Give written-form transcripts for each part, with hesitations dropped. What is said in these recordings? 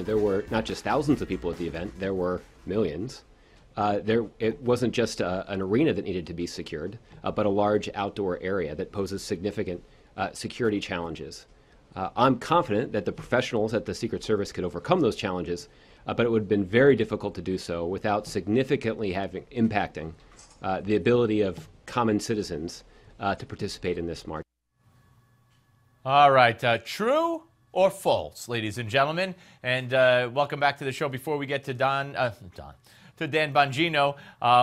there were not just thousands of people at the event, there were millions. It wasn't just an arena that needed to be secured, but a large outdoor area that poses significant security challenges. I'm confident that the professionals at the Secret Service could overcome those challenges, but it would have been very difficult to do so without significantly impacting the ability of common citizens to participate in this march. All right, true or false, ladies and gentlemen, and welcome back to the show. Before we get to Dan Bongino,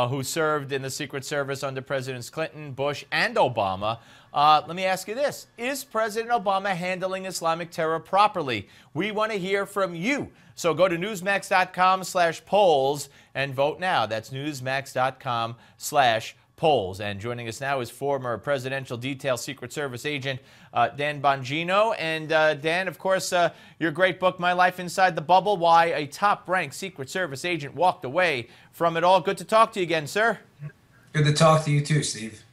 who served in the Secret Service under Presidents Clinton, Bush, and Obama. Let me ask you this. Is President Obama handling Islamic terror properly? We want to hear from you. So go to Newsmax.com/polls and vote now. That's Newsmax.com/polls. And joining us now is former Presidential Detail Secret Service agent Dan Bongino. And Dan, of course, your great book, My Life Inside the Bubble, Why a Top-Ranked Secret Service Agent Walked Away from It All. Good to talk to you again, sir. Good to talk to you too, Steve.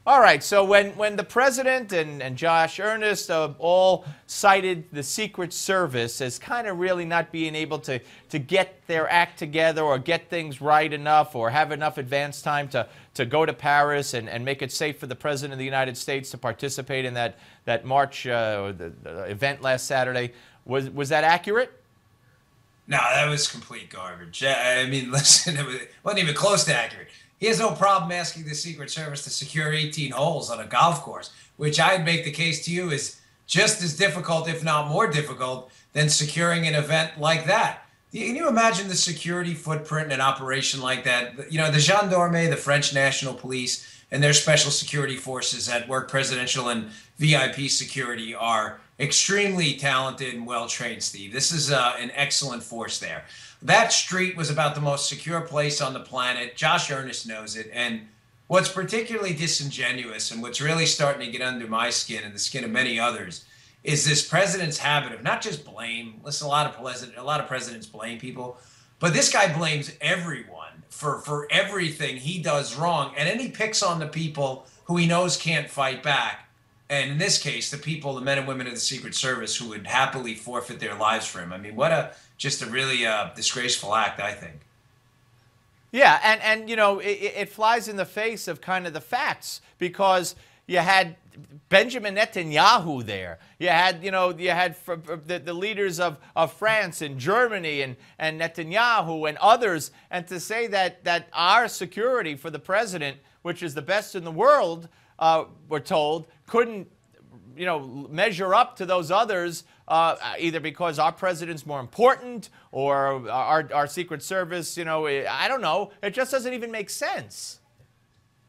All right, so when the president and Josh Earnest all cited the Secret Service as kind of really not being able to get their act together or get things right enough or have enough advance time to go to Paris and make it safe for the President of the United States to participate in that march or the event last Saturday, was that accurate? No, that was complete garbage. I mean, listen, it wasn't even close to accurate. He has no problem asking the Secret Service to secure 18 holes on a golf course, which I'd make the case to you is just as difficult, if not more difficult, than securing an event like that. Can you imagine the security footprint in an operation like that? You know, the gendarmes, the French National Police, and their special security forces that work presidential and VIP security are extremely talented and well-trained, Steve. This is an excellent force there. That street was about the most secure place on the planet. Josh Earnest knows it. And what's particularly disingenuous and what's really starting to get under my skin and the skin of many others is this president's habit of not just blame. Listen, a lot of presidents blame people, but this guy blames everyone for everything he does wrong. And then he picks on the people who he knows can't fight back. And in this case, the people, the men and women of the Secret Service who would happily forfeit their lives for him. I mean, just a really disgraceful act, I think. Yeah, and you know, it flies in the face of kind of the facts because you had Benjamin Netanyahu there. You had the leaders of France and Germany and Netanyahu and others. And to say that our security for the president, which is the best in the world, we're told, couldn't measure up to those others, either because our president's more important or our Secret Service, I don't know. It just doesn't even make sense.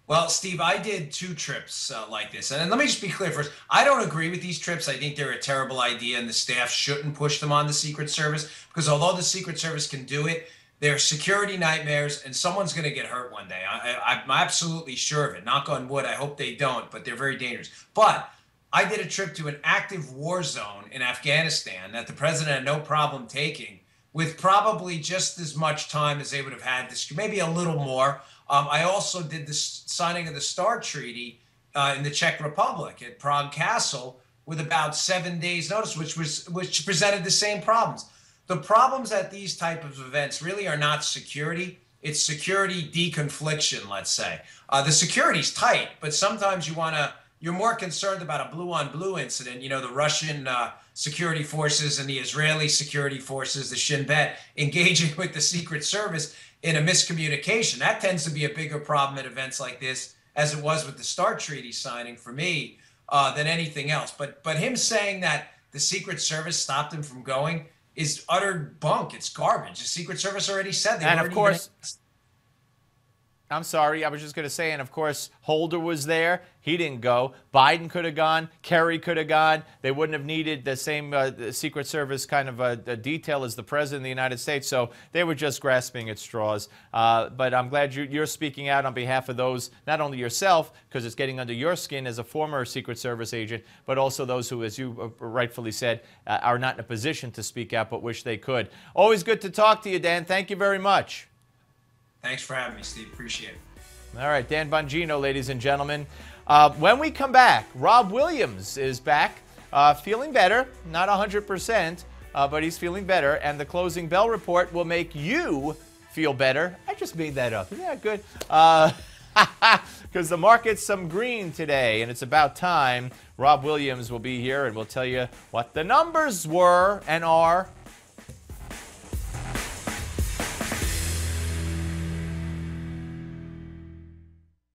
Well, Steve, I did 2 trips like this. And let me just be clear first. I don't agree with these trips. I think they're a terrible idea, and the staff shouldn't push them on the Secret Service because although the Secret Service can do it, they're security nightmares, and someone's going to get hurt one day. I'm absolutely sure of it. Knock on wood. I hope they don't, but they're very dangerous. But I did a trip to an active war zone in Afghanistan that the president had no problem taking with probably just as much time as they would have had, maybe a little more. I also did the signing of the START Treaty in the Czech Republic at Prague Castle with about 7 days notice, which presented the same problems. The problems at these type of events really are not security. It's security deconfliction, let's say. The security's tight, but sometimes you're more concerned about a blue-on-blue incident. The Russian security forces and the Israeli security forces, the Shin Bet, engaging with the Secret Service in a miscommunication. That tends to be a bigger problem at events like this, as it was with the START Treaty signing for me, than anything else. But him saying that the Secret Service stopped him from going is utter bunk. It's garbage. The Secret Service already said they and of course, I'm sorry, I was just going to say, and of course, Holder was there. He didn't go. Biden could have gone. Kerry could have gone. They wouldn't have needed the same Secret Service kind of a detail as the President of the United States, so they were just grasping at straws. But I'm glad you're speaking out on behalf of those, not only yourself, because it's getting under your skin as a former Secret Service agent, but also those who, as you rightfully said, are not in a position to speak out but wish they could. Always good to talk to you, Dan. Thank you very much. Thanks for having me, Steve. Appreciate it. All right, Dan Bongino, ladies and gentlemen. When we come back, Rob Williams is back, feeling better, not 100%, but he's feeling better. And the closing bell report will make you feel better. I just made that up. Isn't that good? Because the market's some green today, and it's about time. Rob Williams will be here, and we'll tell you what the numbers were and are